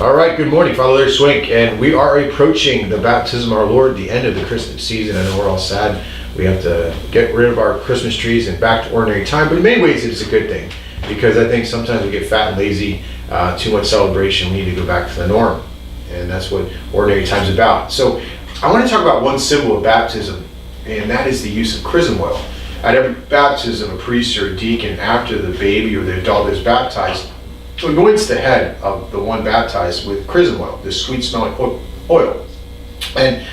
All right, good morning, Father Swink, and we are approaching the baptism of our Lord, the end of the Christmas season. I know we're all sad. We have to get rid of our Christmas trees and back to ordinary time, but in many ways it is a good thing, because I think sometimes we get fat and lazy, too much celebration. We need to go back to the norm, and that's what ordinary time's about. So I want to talk about one symbol of baptism, and that is the use of chrism oil. At every baptism, a priest or a deacon, after the baby or the adult is baptized, anoints the head of the one baptized with chrism oil, this sweet smelling oil. And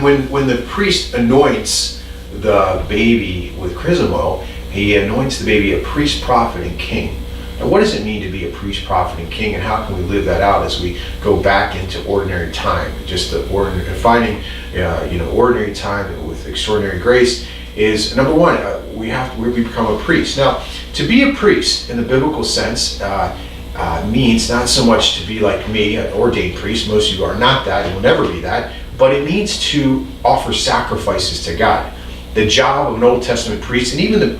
when the priest anoints the baby with chrism oil, he anoints the baby a priest, prophet, and king. Now, what does it mean to be a priest, prophet, and king, and how can we live that out as we go back into ordinary time? Just finding ordinary time with extraordinary grace is, number one, we become a priest. Now, to be a priest in the biblical sense means not so much to be like me, an ordained priest. Most of you are not that and will never be that, but it means to offer sacrifices to God. The job of an Old Testament priest, and even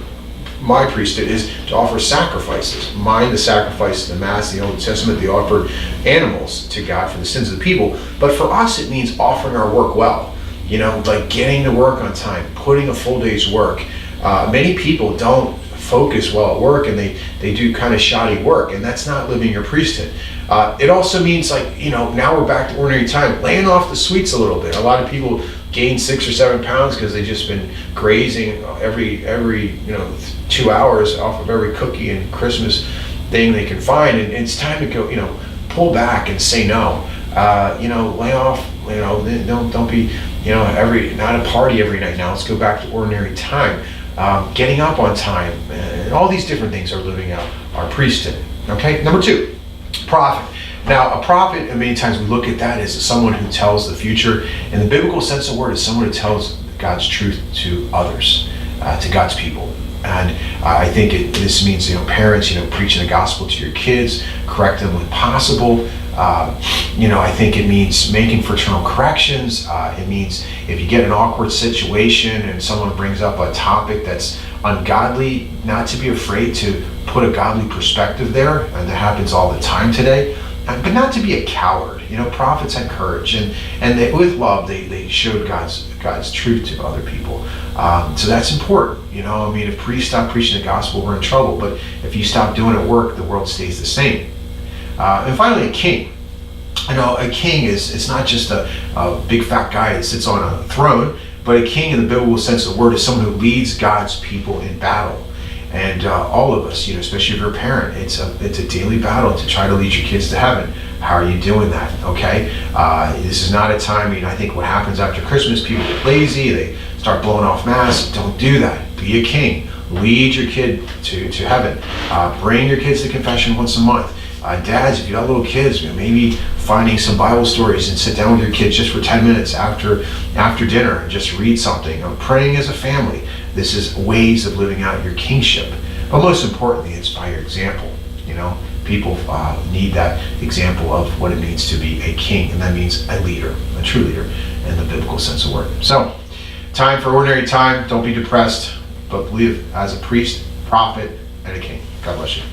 my priesthood, is to offer sacrifices. Mine, the sacrifice of the Mass, the Old Testament, they offered animals to God for the sins of the people. But for us, it means offering our work well. Like getting to work on time, putting a full day's work. Many people don't focus well at work, and they do kind of shoddy work, and that's not living your priesthood. It also means, now we're back to ordinary time, laying off the sweets a little bit. A lot of people gain 6 or 7 pounds because they've just been grazing every 2 hours off of every cookie and Christmas thing they can find, and it's time to go, pull back and say no. Lay off. Don't be not a party every night. Now let's go back to ordinary time. Getting up on time, and all these different things are living out our priesthood. Okay, number 2, prophet. Now, a prophet, and many times we look at that as someone who tells the future. In the biblical sense of the word, is someone who tells God's truth to others, to God's people. And I think this means, parents, preaching the gospel to your kids, correct them when possible. I think it means making fraternal corrections. It means if you get an awkward situation and someone brings up a topic that's ungodly, not to be afraid to put a godly perspective there. And that happens all the time today. But not to be a coward. Prophets had courage, and they, with love, they showed God's truth to other people. So that's important. If priests stop preaching the gospel, we're in trouble. But if you stop doing it at work, the world stays the same. And finally, a king. A king is not just a big fat guy that sits on a throne, but a king in the biblical sense of the word is someone who leads God's people in battle. And all of us, especially if you're a parent, it's a daily battle to try to lead your kids to heaven. How are you doing that? Okay, this is not a time. I think what happens after Christmas, people get lazy, they start blowing off masks. Don't do that. Be a king. Lead your kid to heaven. Bring your kids to confession once a month. Dads, if you got little kids, maybe finding some Bible stories and sit down with your kids just for 10 minutes after dinner and just read something. Praying as a family. This is ways of living out your kingship. But most importantly, it's by your example. People need that example of what it means to be a king, and that means a leader, a true leader in the biblical sense of the word. So, time for ordinary time. Don't be depressed, but live as a priest, prophet, and a king. God bless you.